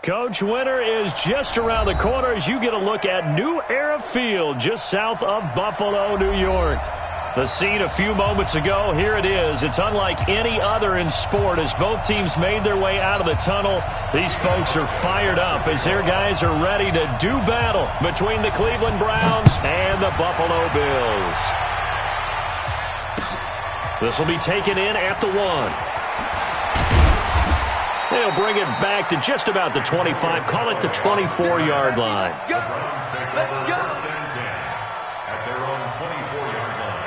Coach, winter is just around the corner as you get a look at New Era Field just south of Buffalo, New York. The scene a few moments ago, here it is. It's unlike any other in sport as both teams made their way out of the tunnel. These folks are fired up as their guys are ready to do battle between the Cleveland Browns and the Buffalo Bills. This will be taken in at the 1. They'll bring it back to just about the 25, call it the 24-yard line. Let's go. First and 10 at their own 24-yard line.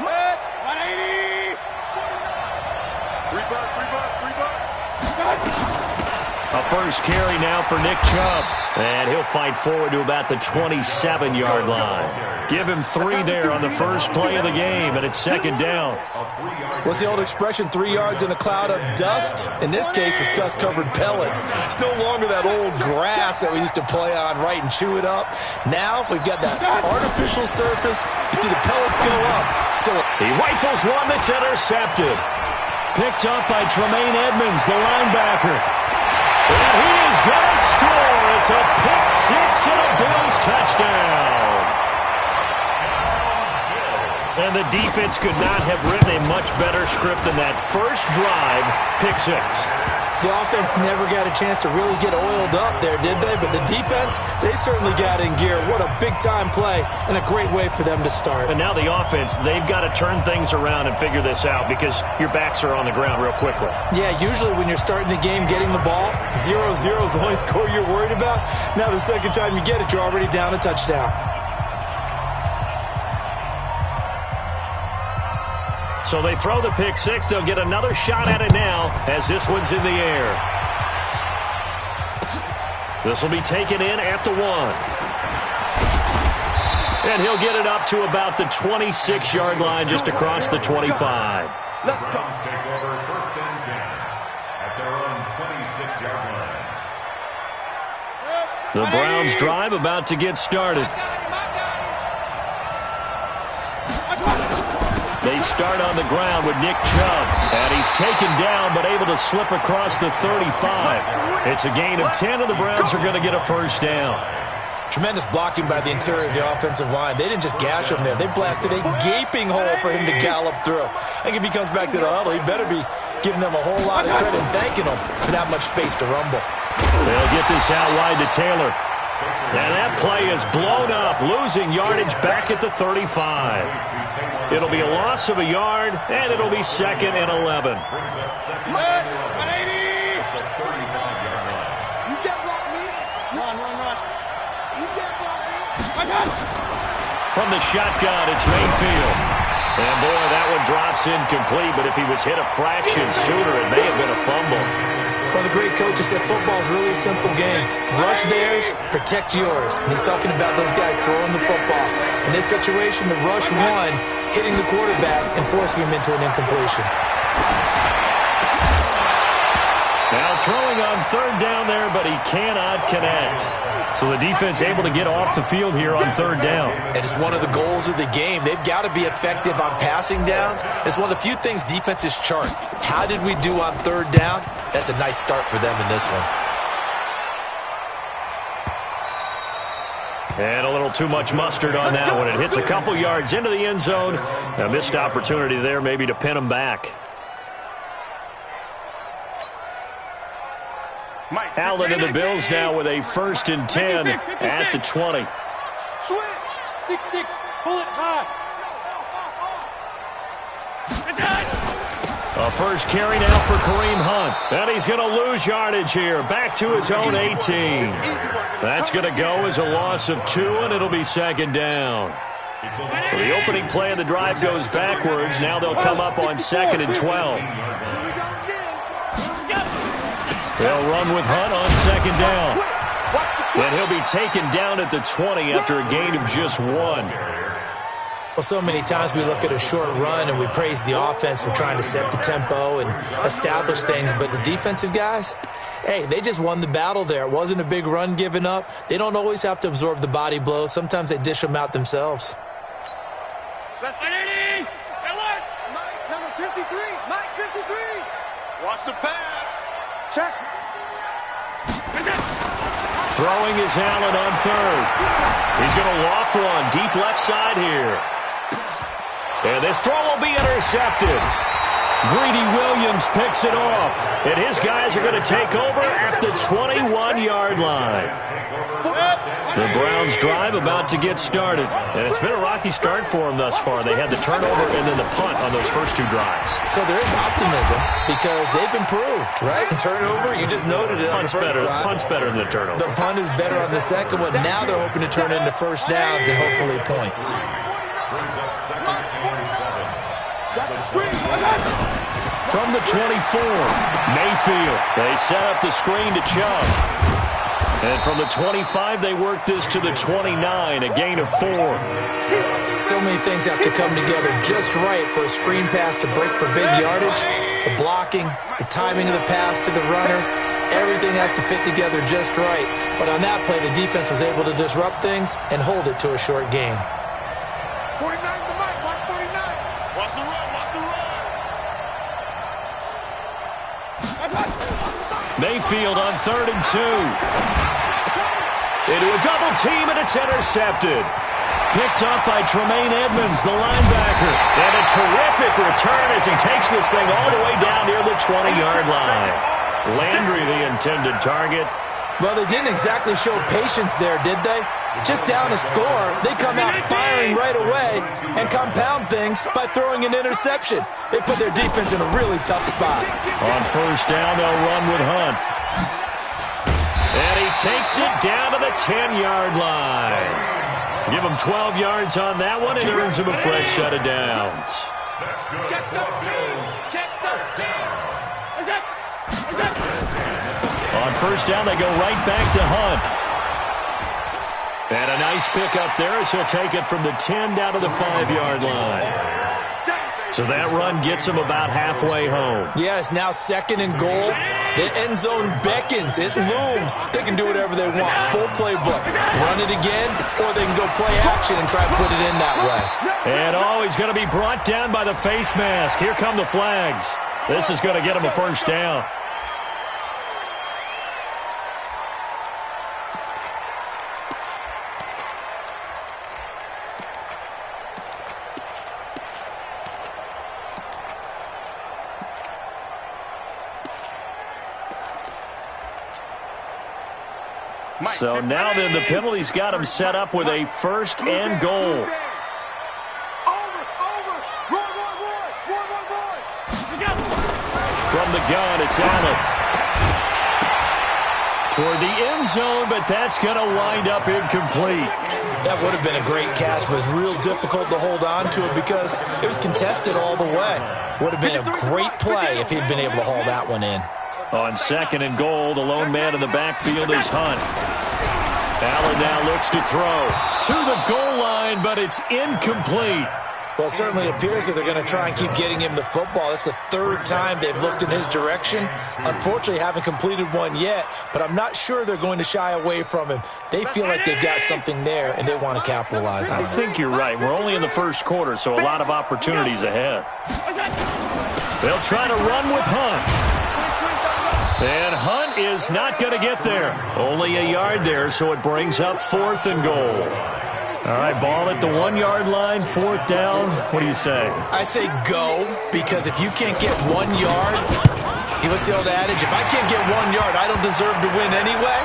Let 180. A first carry now for Nick Chubb. And he'll fight forward to about the 27-yard line. Give him 3 there on the first play of the game, and it's second down. What's the old expression, 3 yards in a cloud of dust? In this case, it's dust-covered pellets. It's no longer that old grass that we used to play on, right, and chew it up. Now we've got that artificial surface. You see the pellets go up. Still, he rifles one that's intercepted. Picked up by Tremaine Edmonds, the linebacker. And he is going to score. It's a pick 6 and a Bills touchdown. And the defense could not have written a much better script than that first drive, pick 6. the offense never got a chance to really get oiled up there, did they? But the defense, they certainly got in gear. What a big-time play and a great way for them to start. And now the offense, they've got to turn things around and figure this out because your backs are on the ground real quickly. Yeah, usually when you're starting the game getting the ball, 0-0 is the only score you're worried about. Now the second time you get it, you're already down a touchdown. So they throw the pick six. They'll get another shot at it now as this one's in the air. This will be taken in at the 1. And he'll get it up to about the 26-yard line just across the 25. Let's go. Take over first and 10 at their own 26-yard line. The Browns drive about to get started. They start on the ground with Nick Chubb. And he's taken down but able to slip across the 35. It's a gain of 10 and the Browns are going to get a first down. Tremendous blocking by the interior of the offensive line. They didn't just gash him there. They blasted a gaping hole for him to gallop through. I think if he comes back to the huddle, he better be giving them a whole lot of credit and thanking them for that much space to rumble. They'll get this out wide to Taylor. And that play is blown up, losing yardage back at the 35. It'll be a loss of a yard, and it'll be second and 11. From the shotgun, it's Mayfield. And boy, that one drops incomplete, but if he was hit a fraction sooner, it may have been a fumble. Well, the great coach has said football is really a simple game. Rush theirs, protect yours. And he's talking about those guys throwing the football. In this situation, the rush won, hitting the quarterback and forcing him into an incompletion. Now throwing on third down there, but he cannot connect. So the defense able to get off the field here on third down. And it's one of the goals of the game. They've got to be effective on passing downs. It's one of the few things defenses chart. How did we do on third down? That's a nice start for them in this one. And a little too much mustard on that one. It hits a couple yards into the end zone. A missed opportunity there maybe to pin him back. Allen and the Bills now with a 1st and 10 at the 20. Switch. 6-6. Pull it high. A first carry now for Kareem Hunt. And he's going to lose yardage here. Back to his own 18. That's going to go as a loss of 2, and it'll be second down. So the opening play of the drive goes backwards. Now they'll come up on 2nd and 12. They'll run with Hunt on 2nd down. And he'll be taken down at the 20 after a gain of just 1. Well, so many times we look at a short run and we praise the offense for trying to set the tempo and establish things, but the defensive guys, hey, they just won the battle there. It wasn't a big run given up. They don't always have to absorb the body blows. Sometimes they dish them out themselves. Let's get it in. Mike, number 53. Mike, 53. Watch the pass. Check. Throwing is Allen on third. He's going to loft one deep left side here. And this throw will be intercepted. Greedy Williams picks it off. And his guys are going to take over at the 21-yard line. The Browns drive about to get started. And it's been a rocky start for them thus far. They had the turnover and then the punt on those first two drives. So there is optimism because they've improved, right? Turnover, you just noted it on the first drive. Punt's better than the turnover. The punt is better on the second one. Now they're hoping to turn into first downs and hopefully points. Brings up second and 7. From the 24, Mayfield. They set up the screen to Chubb. And from the 25, they work this to the 29, a gain of 4. So many things have to come together just right for a screen pass to break for big yardage. The blocking, the timing of the pass to the runner, everything has to fit together just right. But on that play, the defense was able to disrupt things and hold it to a short gain. 49 to Mike. Watch 49. Watch the run. Watch the run. Mayfield on 3rd and 2. Into a double team, and it's intercepted. Picked up by Tremaine Edmonds, the linebacker. And a terrific return as he takes this thing all the way down near the 20-yard line. Landry, the intended target. Well, they didn't exactly show patience there, did they? Just down a score, they come out firing right away and compound things by throwing an interception. They put their defense in a really tough spot. On first down, they'll run with Hunt. And he takes it down to the 10-yard line. Give him 12 yards on that one and earns him a fresh set of downs. Check those teams. Check those teams. On first down, they go right back to Hunt. And a nice pick up there as he'll take it from the 10 down to the 5-yard line. So that run gets him about halfway home. Yes, now 2nd and goal. The end zone beckons. It looms. They can do whatever they want. Full playbook. Run it again, or they can go play action and try to put it in that way. And he's going to be brought down by the face mask. Here come the flags. This is going to get him a first down. So now then the penalty's got him set up with a 1st and goal. From the gun, it's Allen. Toward the end zone, but that's going to wind up incomplete. That would have been a great catch, but it was real difficult to hold on to it because it was contested all the way. Would have been a great play if he'd been able to haul that one in. On 2nd and goal, the lone man in the backfield is Hunt. Allen now looks to throw to the goal line, but it's incomplete. Well, it certainly appears that they're going to try and keep getting him the football. It's the 3rd time they've looked in his direction. Unfortunately, haven't completed one yet, but I'm not sure they're going to shy away from him. They feel like they've got something there, and they want to capitalize on it. I think you're right. We're only in the first quarter, so a lot of opportunities ahead. They'll try to run with Hunt. And Hunt is not going to get there. Only a yard there, so it brings up 4th and goal. All right, ball at the 1-yard line, 4th down. What do you say? I say go, because if you can't get 1 yard, what's the old adage? If I can't get 1 yard, I don't deserve to win anyway.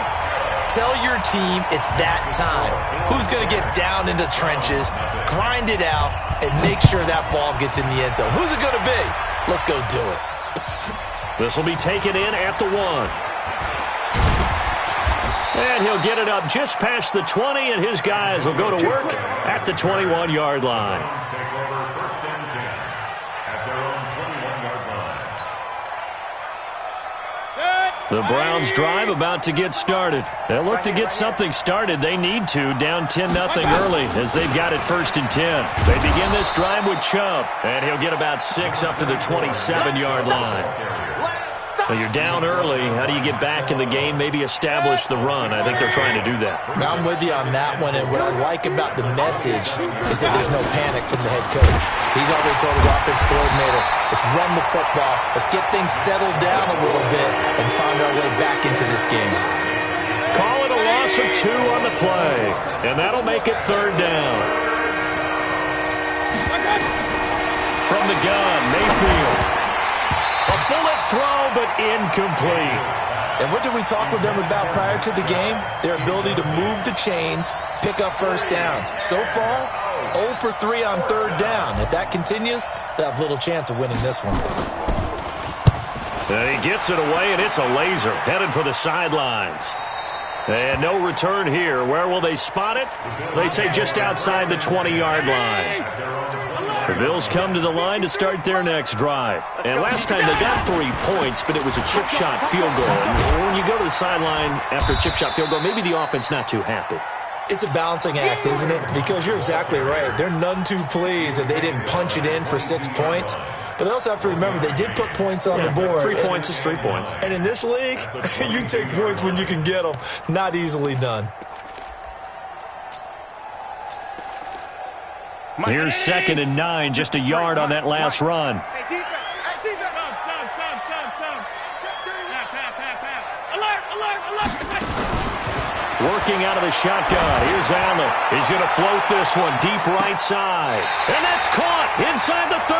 Tell your team it's that time. Who's going to get down into the trenches, grind it out, and make sure that ball gets in the end zone? Who's it going to be? Let's go do it. This will be taken in at the 1. And he'll get it up just past the 20, and his guys will go to work at the 21-yard line. Take over 1st and 10 at their own 21-yard line. Good. The Browns drive about to get started. They'll look to get something started. They need to, down 10-0 early as they've got it 1st and 10. They begin this drive with Chubb, and he'll get about 6 up to the 27-yard line. Well, you're down early. How do you get back in the game, maybe establish the run? I think they're trying to do that. Now, I'm with you on that one, and what I like about the message is that there's no panic from the head coach. He's already told his offensive coordinator, let's run the football, let's get things settled down a little bit and find our way back into this game. Call it a loss of 2 on the play, and that'll make it 3rd down. From the gun, Mayfield. A bullet throw, but incomplete. And what did we talk with them about prior to the game? Their ability to move the chains, pick up first downs. So far, 0 for 3 on 3rd down. If that continues, they'll have little chance of winning this one. And he gets it away, and it's a laser headed for the sidelines. And no return here. Where will they spot it? They say just outside the 20-yard line. The Bills come to the line to start their next drive. And last time they got 3 points, but it was a chip shot field goal. And when you go to the sideline after a chip shot field goal, maybe the offense not too happy. It's a balancing act, isn't it? Because you're exactly right. They're none too pleased that they didn't punch it in for 6 points. But they also have to remember they did put points on the board. 3 points is 3 points. And in this league, you take points when you can get them. Not easily done. Here's 2nd and 9, just a yard on that last run. Working out of the shotgun. Here's Allen. He's going to float this one deep right side. And that's caught inside the 30.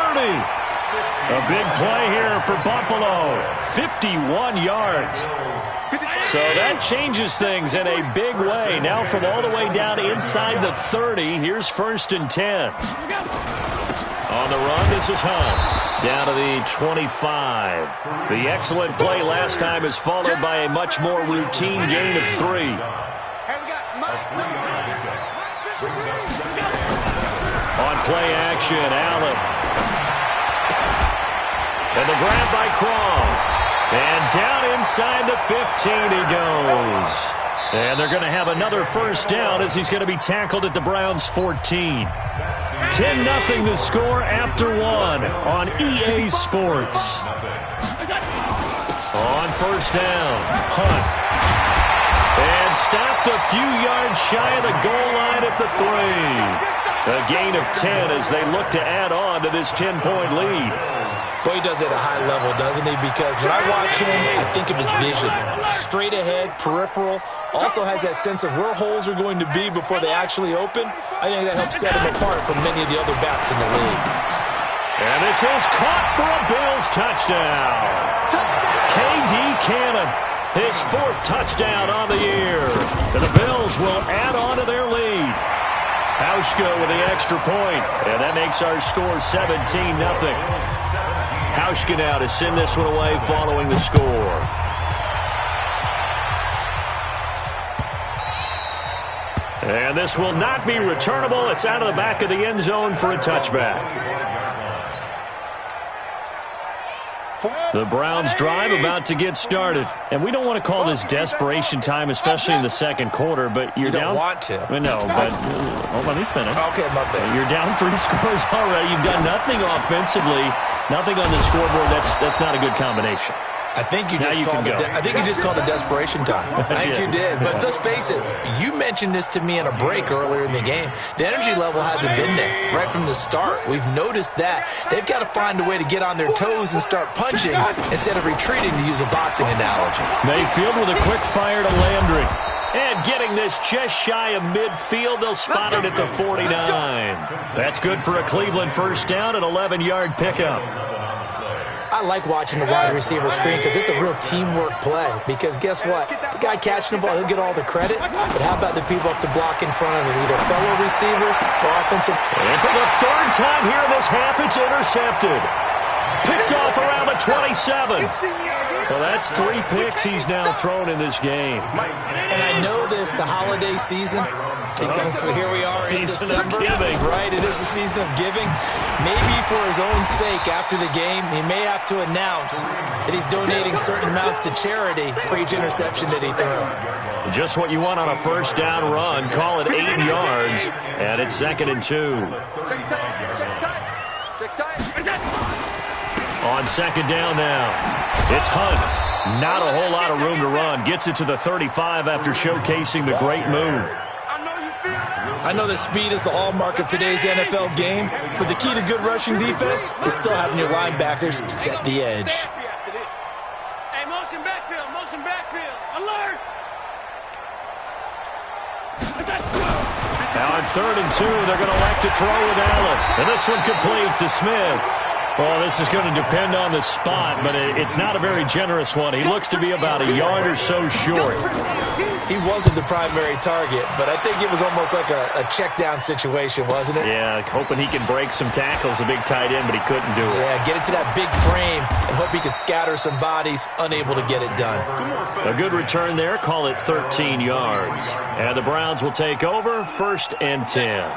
A big play here for Buffalo. 51 yards. So that changes things in a big way. Now from all the way down inside the 30, here's 1st and 10. On the run, this is Hunt. Down to the 25. The excellent play last time is followed by a much more routine gain of 3. On play action, Allen. And the grab by Croft. And down inside the 15 he goes. And they're going to have another 1st down as he's going to be tackled at the Browns' 14. 10-0 the score after 1 on EA Sports. On 1st down, Hunt. And stopped a few yards shy of the goal line at the 3. A gain of 10 as they look to add on to this 10-point lead. Boy, he does it at a high level, doesn't he? Because when I watch him, I think of his vision. Straight ahead, peripheral. Also has that sense of where holes are going to be before they actually open. I think that helps set him apart from many of the other backs in the league. And this is caught for a Bills touchdown. K.D. Cannon, his 4th touchdown on the year. And the Bills will add on to their lead. Hauschka with the extra point. And that makes our score 17-0. Hauschka now to send this one away following the score. And this will not be returnable. It's out of the back of the end zone for a touchback. The Browns drive about to get started. And we don't want to call this desperation time, especially in the 2nd quarter, but you're down. You don't want to. No, but let me finish. Okay, my bad. You're down 3 scores already. You've done nothing offensively, nothing on the scoreboard. That's not a good combination. I think you just called it desperation time. I think you did. But let's face it, you mentioned this to me in a break earlier in the game. The energy level hasn't been there right from the start. We've noticed that. They've got to find a way to get on their toes and start punching instead of retreating, to use a boxing analogy. Mayfield with a quick fire to Landry. And getting this just shy of midfield, they'll spot it at the 49. That's good for a Cleveland 1st down, an 11-yard pickup. I like watching the wide receiver screen because it's a real teamwork play. Because guess what? The guy catching the ball, he'll get all the credit. But how about the people up to block in front of him? Either fellow receivers or offensive. And for the 3rd time here in this half, it's intercepted. Picked off around the 27. Well, that's 3 picks he's now thrown in this game. And I know this, the holiday season, Because here we are in December, right? It is the season of giving. Maybe for his own sake, after the game, he may have to announce that he's donating certain amounts to charity for each interception that he threw. Just what you want on a first down run. Call it 8 yards, and it's 2nd and 2. On 2nd down now, it's Hunt. Not a whole lot of room to run. Gets it to the 35 after showcasing the great move. I know that speed is the hallmark of today's NFL game, but the key to good rushing defense is still having your linebackers set the edge. Hey, motion backfield, alert! Now on 3rd and 2, they're going to elect to throw with Allen. And this one complete to Smith. Well, this is going to depend on the spot, but it's not a very generous one. He looks to be about a yard or so short. He wasn't the primary target, but I think it was almost like a check-down situation, wasn't it? Yeah, hoping he can break some tackles, a big tight end, but he couldn't do it. Yeah, get it to that big frame and hope he could scatter some bodies, unable to get it done. A good return there, call it 13 yards. And the Browns will take over, 1st and 10.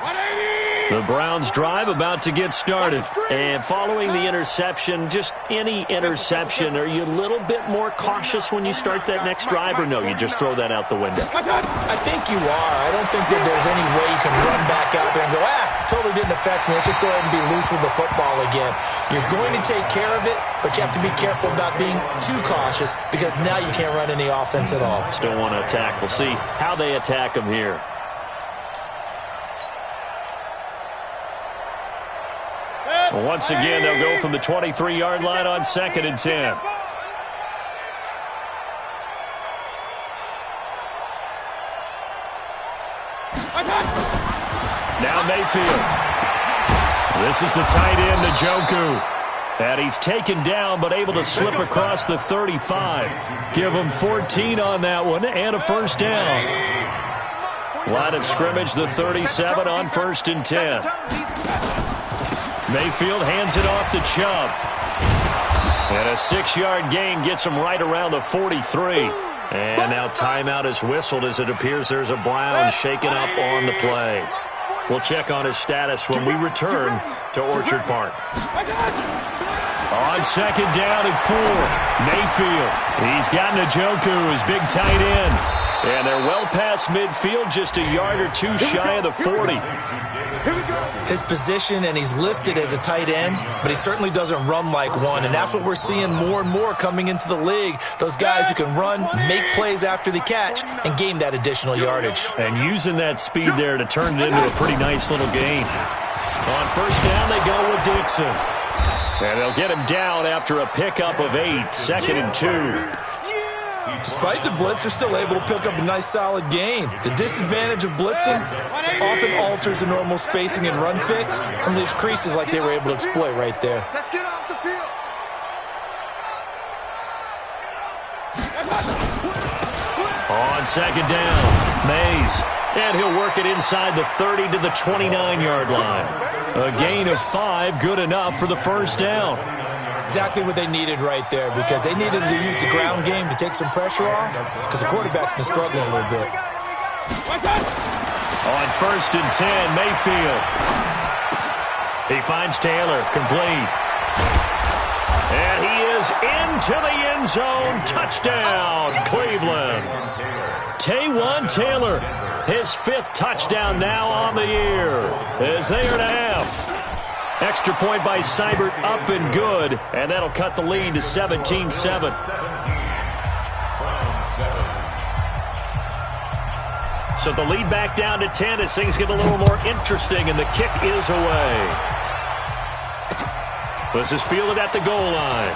The Browns drive about to get started. And following the interception, just any interception, are you a little bit more cautious when you start that next drive, or no, you just throw that out the window? I think you are. I don't think that there's any way you can run back out there and go, totally didn't affect me. Let's just go ahead and be loose with the football again. You're going to take care of it, but you have to be careful about being too cautious because now you can't run any offense at all. Still want to attack. We'll see how they attack him here. Once again, they'll go from the 23-yard line on 2nd and 10. Now Mayfield. This is the tight end, Njoku. And he's taken down but able to slip across the 35. Give him 14 on that one and a first down. Line of scrimmage, the 37 on 1st and 10. Mayfield hands it off to Chubb. And a 6-yard gain gets him right around the 43. And now timeout is whistled as it appears there's a Brown shaken up on the play. We'll check on his status when we return to Orchard Park. On 2nd down and 4, Mayfield. He's got Njoku, his big tight end. And they're well past midfield, just a yard or two shy of the 40. His position, and he's listed as a tight end, but he certainly doesn't run like one, and that's what we're seeing more and more coming into the league. Those guys who can run, make plays after the catch, and gain that additional yardage. And using that speed there to turn it into a pretty nice little gain. On 1st down, they go with Dixon. And they'll get him down after a pickup of 8, 2nd and 2. Despite the blitz, they're still able to pick up a nice, solid gain. The disadvantage of blitzing often alters the normal spacing and run fits and leaves creases like they were able to exploit right there. Let's get off the field. On 2nd down, Mays. And he'll work it inside the 30 to the 29-yard line. A gain of 5, good enough for the first down. Exactly what they needed right there, because they needed to use the ground game to take some pressure off, because the quarterback's been struggling a little bit. On 1st and 10, Mayfield. He finds Taylor, complete. And he is into the end zone. Touchdown, Cleveland. Taywan Taylor, his 5th touchdown now on the year, as they are to half. Extra point by Seibert, up and good, and that'll cut the lead to 17-7. So the lead back down to 10 as things get a little more interesting, and the kick is away. This is fielded at the goal line.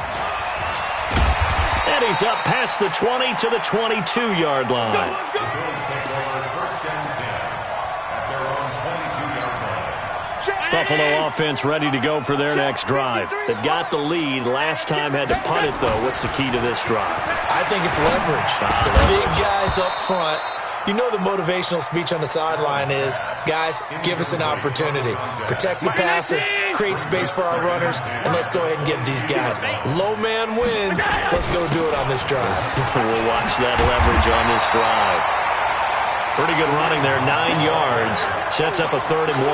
And he's up past the 20 to the 22-yard line. Buffalo offense ready to go for their next drive. They've got the lead. Last time had to punt it, though. What's the key to this drive? I think it's leverage. The big guys up front. You know the motivational speech on the sideline is, guys, give us an opportunity. Protect the passer, create space for our runners, and let's go ahead and get these guys. Low man wins. Let's go do it on this drive. We'll watch that leverage on this drive. Pretty good running there, 9 yards. Sets up a 3rd and 1.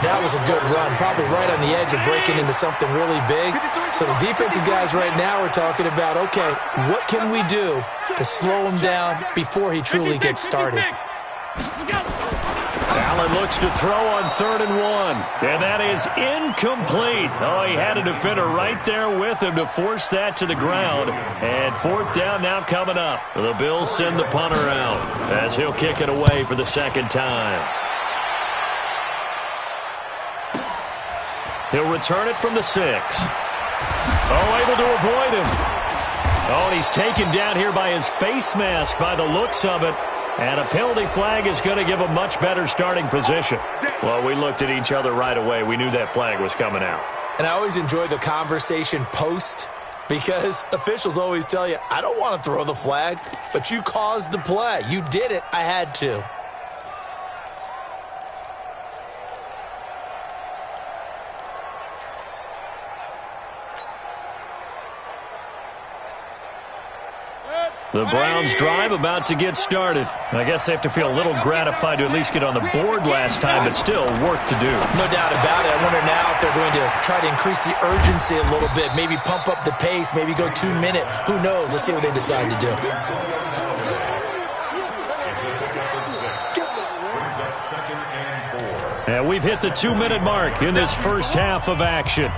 That was a good run, probably right on the edge of breaking into something really big. So the defensive guys right now are talking about, okay, what can we do to slow him down before he truly gets started? Allen looks to throw on 3rd and 1. And that is incomplete. Oh, he had a defender right there with him to force that to the ground. And 4th down now coming up. The Bills send the punter out as he'll kick it away for the 2nd time. He'll return it from the 6. Oh, able to avoid him. Oh, and he's taken down here by his face mask by the looks of it. And a penalty flag is going to give a much better starting position. Well, we looked at each other right away. We knew that flag was coming out. And I always enjoy the conversation post because officials always tell you, I don't want to throw the flag, but you caused the play. You did it. I had to. The Browns drive about to get started. I guess they have to feel a little gratified to at least get on the board last time, but still work to do. No doubt about it. I wonder now if they're going to try to increase the urgency a little bit, maybe pump up the pace, maybe go 2-minute. Who knows? Let's see what they decide to do. And we've hit the 2-minute mark in this first half of action.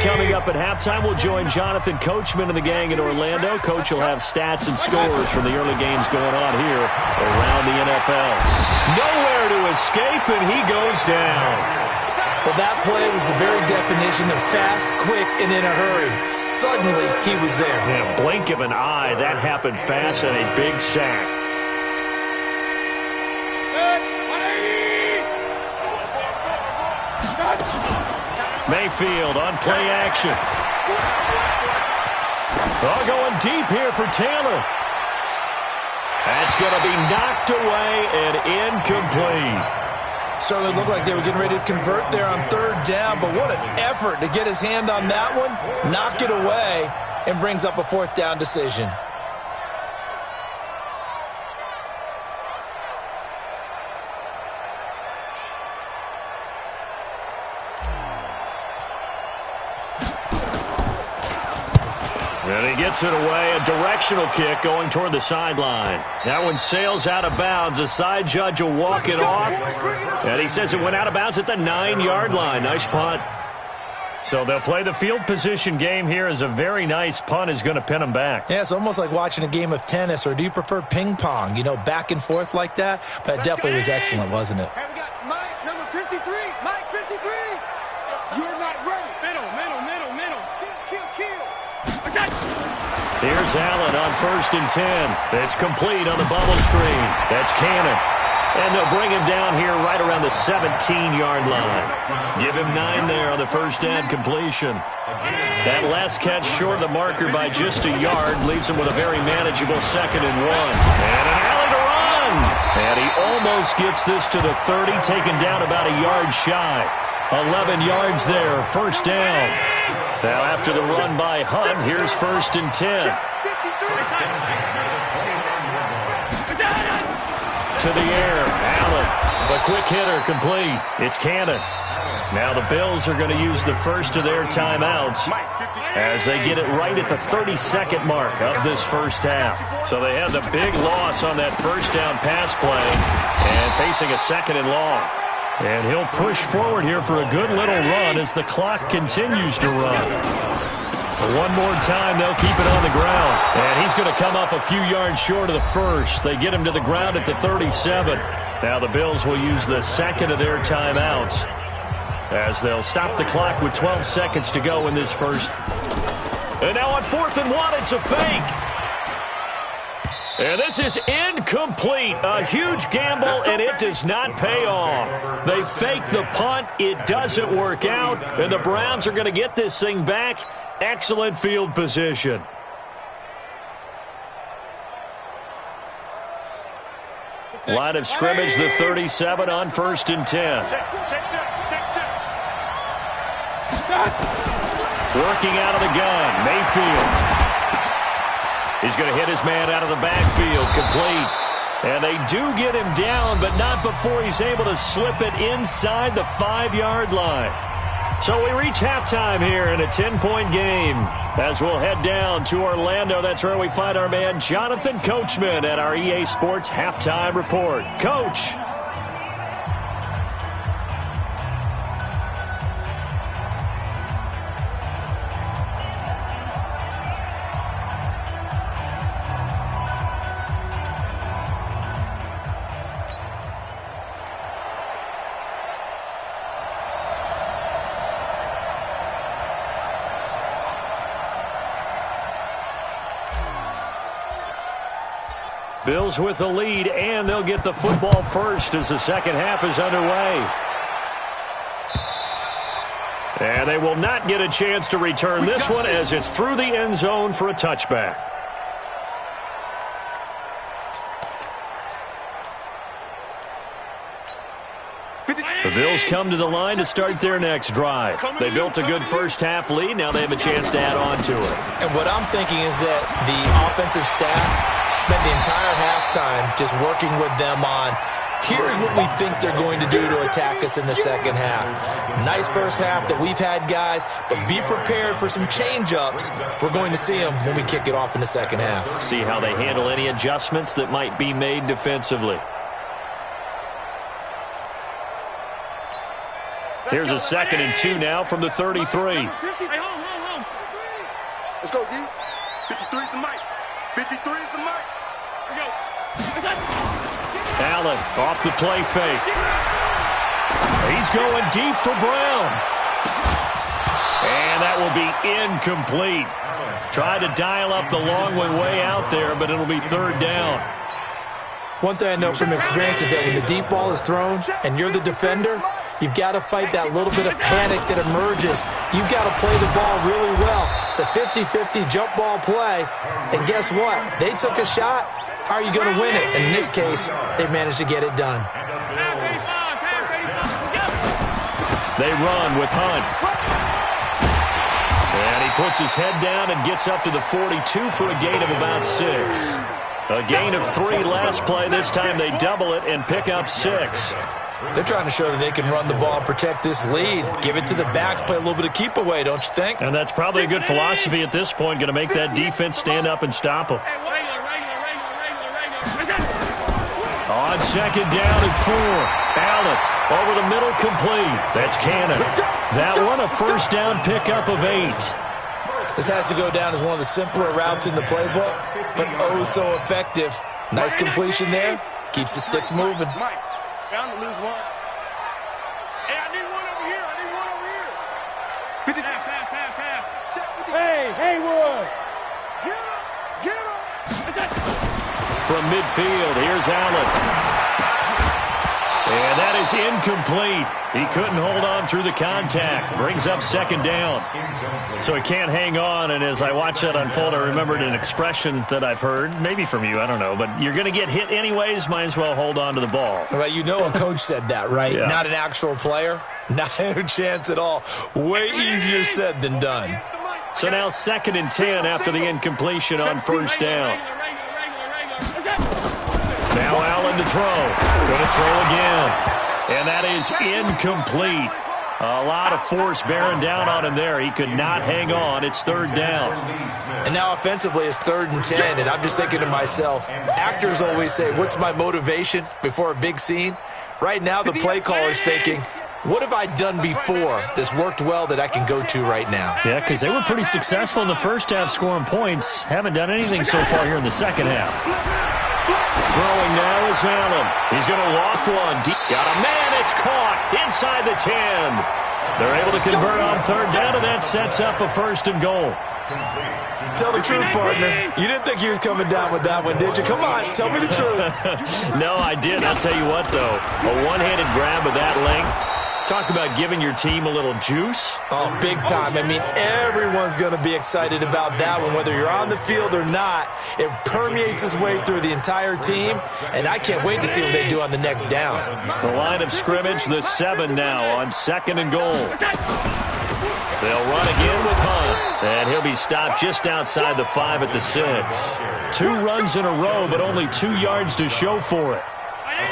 Coming up at halftime, we'll join Jonathan Coachman and the gang in Orlando. Coach will have stats and scores from the early games going on here around the NFL. Nowhere to escape, and he goes down. Well, that play was the very definition of fast, quick, and in a hurry. Suddenly, he was there. Yeah, blink of an eye. That happened fast and a big sack. Mayfield on play action. Oh, going deep here for Taylor. That's going to be knocked away and incomplete. Certainly looked like they were getting ready to convert there on 3rd down, but what an effort to get his hand on that one, knock it away, and brings up a 4th down decision. And he gets it away, a directional kick going toward the sideline. That one sails out of bounds. The side judge will walk it off. And he says it went out of bounds at the 9-yard line. Nice punt. So they'll play the field position game here as a very nice punt is going to pin them back. Yeah, it's almost like watching a game of tennis, or do you prefer ping pong? You know, back and forth like that? But it definitely was excellent, wasn't it? Hey, we got Mike, number 53. Mike, 53. You're not ready. Middle. Kill. Here's Allen on 1st and 10. It's complete on the bubble screen. That's Cannon. And they'll bring him down here right around the 17-yard line. Give him 9 there on the first down completion. That last catch short of the marker by just a yard leaves him with a very manageable 2nd and 1. And an alley to run. And he almost gets this to the 30, taken down about a yard shy. 11 yards there, first down. Now after the run by Hunt, here's 1st and 10. To the air, Allen. The quick hitter complete. It's Cannon. Now the Bills are going to use the first of their timeouts as they get it right at the 32nd mark of this first half. So they have the big loss on that first down pass play and facing a 2nd and long. And he'll push forward here for a good little run as the clock continues to run. One more time, they'll keep it on the ground. And he's going to come up a few yards short of the first. They get him to the ground at the 37. Now the Bills will use the 2nd of their timeouts as they'll stop the clock with 12 seconds to go in this first. And now on 4th and 1, it's a fake. And this is incomplete. A huge gamble, and it does not pay off. They fake the punt. It doesn't work out, and the Browns are going to get this thing back. Excellent field position. Line of scrimmage, the 37 on 1st and 10. Working out of the gun, Mayfield. He's going to hit his man out of the backfield, complete. And they do get him down, but not before he's able to slip it inside the 5-yard line. So we reach halftime here in a 10-point game. As we'll head down to Orlando, that's where we find our man Jonathan Coachman at our EA Sports Halftime Report. Coach. Bills with the lead, and they'll get the football first as the second half is underway. And they will not get a chance to return this one as it's through the end zone for a touchback. The Bills come to the line to start their next drive. They built a good first-half lead. Now they have a chance to add on to it. And what I'm thinking is that the offensive staff spent the entire halftime just working with them on, here's what we think they're going to do to attack us in the second half. Nice first half that we've had, guys, but be prepared for some change-ups. We're going to see them when we kick it off in the second half. See how they handle any adjustments that might be made defensively. Here's a 2nd and 2 now from the 33. Hey, home. Let's go, D. 53 is the mic. 53 is the mic. Here we go. Allen off the play fake. He's going deep for Brown. And that will be incomplete. Tried to dial up the long one way out there, but it'll be 3rd down. One thing I know from experience is that when the deep ball is thrown and you're the defender, you've got to fight that little bit of panic that emerges. You've got to play the ball really well. It's a 50-50 jump ball play. And guess what? They took a shot. How are you going to win it? And in this case, they managed to get it done. They run with Hunt. And he puts his head down and gets up to the 42 for a gain of about 6. A gain of 3 last play. This time they double it and pick up 6. They're trying to show that they can run the ball and protect this lead. Give it to the backs, play a little bit of keep away, don't you think? And that's probably a good philosophy at this point, going to make that defense stand up and stop them. On 2nd down and 4. Allen over the middle, complete. That's Cannon. That one a first down pickup of 8. This has to go down as one of the simpler routes in the playbook, but oh so effective. Nice completion there. Keeps the sticks moving. Found to lose one. Hey, I need one over here. Pass. Hey, Haywood. Get him. From midfield, here's Allen. And that is incomplete. He couldn't hold on through the contact. Brings up 2nd down. So he can't hang on, and as I watched that unfold, I remembered an expression that I've heard, maybe from you, I don't know, but you're going to get hit anyways, might as well hold on to the ball. Well, you know a coach said that, right? Yeah. Not an actual player. Not a chance at all. Way easier said than done. So now 2nd and 10 after the incompletion on 1st down. Now Allen to throw. Going to throw again. And that is incomplete. A lot of force bearing down on him there. He could not hang on. It's 3rd down. And now offensively it's 3rd and 10. And I'm just thinking to myself, actors always say, what's my motivation before a big scene? Right now the play caller's thinking, what have I done before that's worked well that I can go to right now? Yeah, because they were pretty successful in the first half scoring points. Haven't done anything so far here in the second half. Throwing now is Allen. He's going to loft one. Got a man. It's caught inside the 10. They're able to convert on third down, and that sets up a 1st and goal. Tell the truth, partner. You didn't think he was coming down with that one, did you? Come on, tell me the truth. No, I did. I'll tell you what, though. A one-handed grab of that length. Talk about giving your team a little juice. Oh, big time. I mean, everyone's going to be excited about that one, whether you're on the field or not. It permeates its way through the entire team, and I can't wait to see what they do on the next down. The line of scrimmage, the 7 now on 2nd and goal. They'll run again with Hunt, and he'll be stopped just outside the 5 at the 6. 2 runs in a row, but only 2 yards to show for it.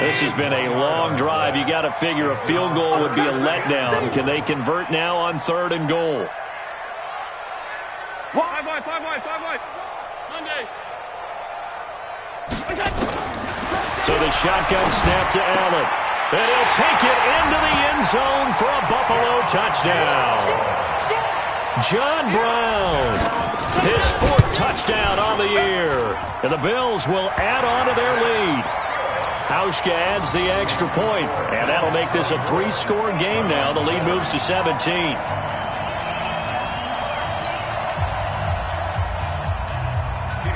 This has been a long drive. You got to figure a field goal would be a letdown. Can they convert now on 3rd and goal? 5 wide. Monday. So the shotgun snap to Allen. And he'll take it into the end zone for a Buffalo touchdown. John Brown, his 4th touchdown on the year. And the Bills will add on to their lead. Hauschka adds the extra point, and that'll make this a 3-score game now. The lead moves to 17.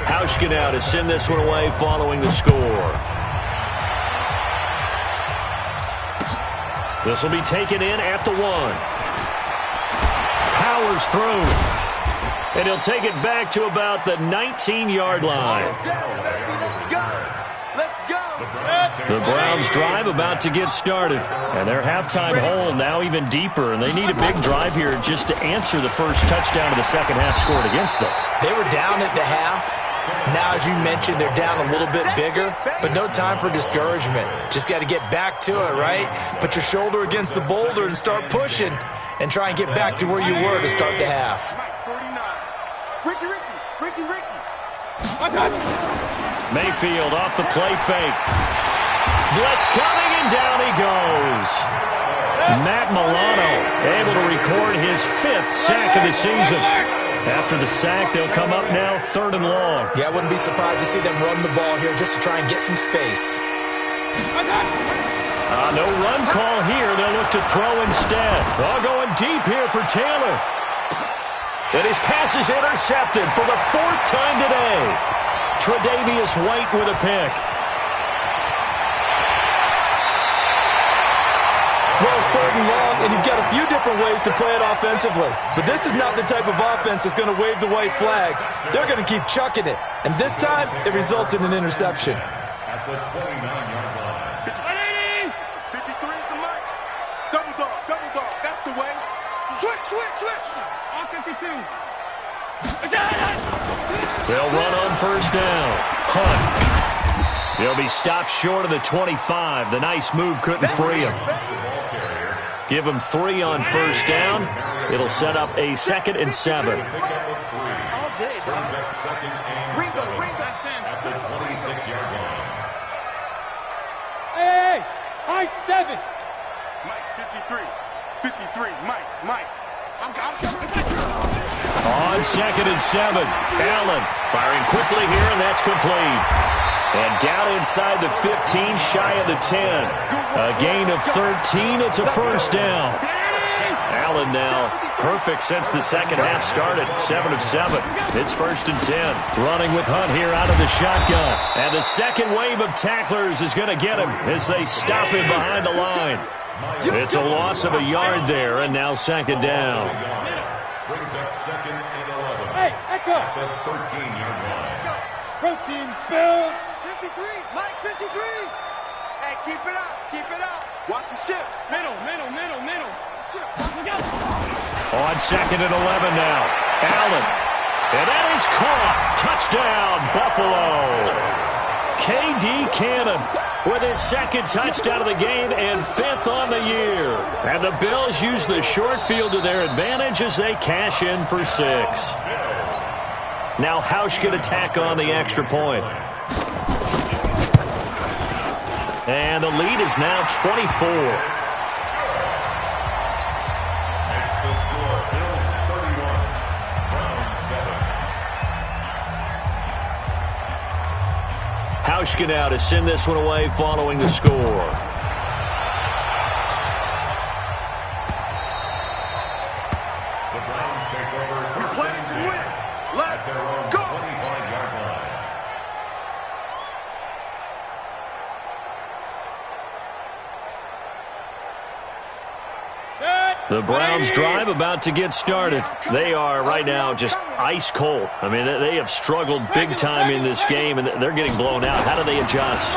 Hauschka now to send this one away following the score. This will be taken in at the 1. Powers through. And he'll take it back to about the 19-yard line. The Browns drive about to get started. And their halftime hole now even deeper. And they need a big drive here just to answer the first touchdown of the second half scored against them. They were down at the half. Now, as you mentioned, they're down a little bit bigger, but no time for discouragement. Just got to get back to it, right? Put your shoulder against the boulder and start pushing and try and get back to where you were to start the half. Mayfield off the play fake. Blitz coming, and down he goes. Matt Milano able to record his 5th sack of the season. After the sack, they'll come up now 3rd and long. Yeah, I wouldn't be surprised to see them run the ball here just to try and get some space. No run call here. They'll look to throw instead. All going deep here for Taylor. And his pass is intercepted for the 4th time today. Tre'Davious White with a pick. Well, it's 3rd and long, and you've got a few different ways to play it offensively. But this is not the type of offense that's going to wave the white flag. They're going to keep chucking it. And this time, it results in an interception. At the 29-yard line. 53 is the mark. Double dog. That's the way. Switch. On 52. They'll run on 1st down. Hunt. He'll be stopped short of the 25. The nice move couldn't free him. Give him 3 on 1st down. It'll set up a 2nd and 7. All day, Brings up 2nd and 7 at the 26-yard line. Hey, I-7. Mike, 53. Mike. I'm coming. On 2nd and 7. Allen firing quickly here, and that's complete. And down inside the 15, shy of the 10. A gain of 13. It's a 1st down. Allen now perfect since the second half started. 7 of 7. It's 1st and 10. Running with Hunt here out of the shotgun. And the second wave of tacklers is going to get him as they stop him behind the line. It's a loss of a yard there, and now 2nd down. Brings up 2nd and 11. Hey, Echo. At the 13-yard line. Protein spill. 53. Mike, 53. Hey, keep it up. Watch the ship. Middle. On 2nd and 11 now. Allen. And that is caught. Touchdown, Buffalo. K.D. Cannon with his 2nd touchdown of the game and 5th on the year. And the Bills use the short field to their advantage as they cash in for 6. Now Hauschka to tack on the extra point. And the lead is now 24. Makes the score Bills 31, Browns 7. Hauschka now to send this one away following the score. The Browns drive about to get started. They are right now just ice cold. I mean, they have struggled big time in this game, and they're getting blown out. How do they adjust?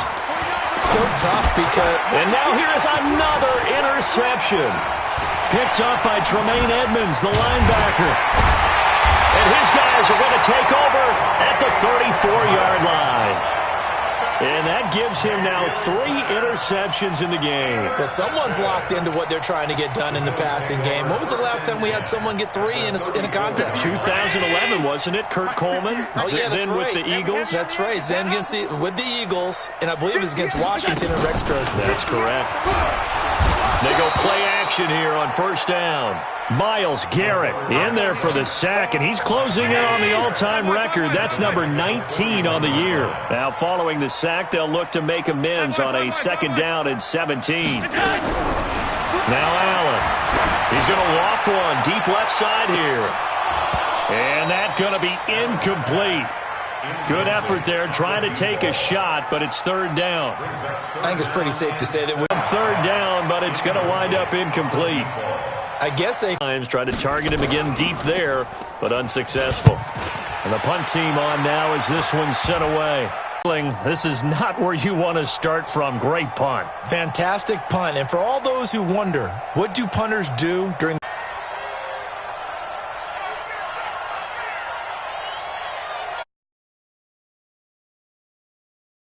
So tough because... And now here is another interception. Picked up by Tremaine Edmonds, the linebacker. And his guys are going to take over at the 34-yard line. And that gives him now 3 interceptions in the game. Well, someone's locked into what they're trying to get done in the passing game. When was the last time we had someone get 3 in a contest? 2011, wasn't it? Kurt Coleman? Oh, yeah, that's then right. with the Eagles? That's right. Then with the Eagles, and I believe it's against Washington and Rex Grossman. That's correct. They go play action here on first down. Myles Garrett in there for the sack, and he's closing in on the all-time record. That's number 19 on the year. Now, following the sack, they'll look to make amends on a 2nd down and 17. Now Allen. He's going to loft one deep left side here. And that's going to be incomplete. Good effort there, trying to take a shot, but it's 3rd down. I think it's pretty safe to say that we're 3rd down, but it's going to wind up incomplete. I guess they tried to target him again deep there, but unsuccessful. And the punt team on now as this one's sent away. This is not where you want to start from. Great punt. Fantastic punt. And for all those who wonder, what do punters do during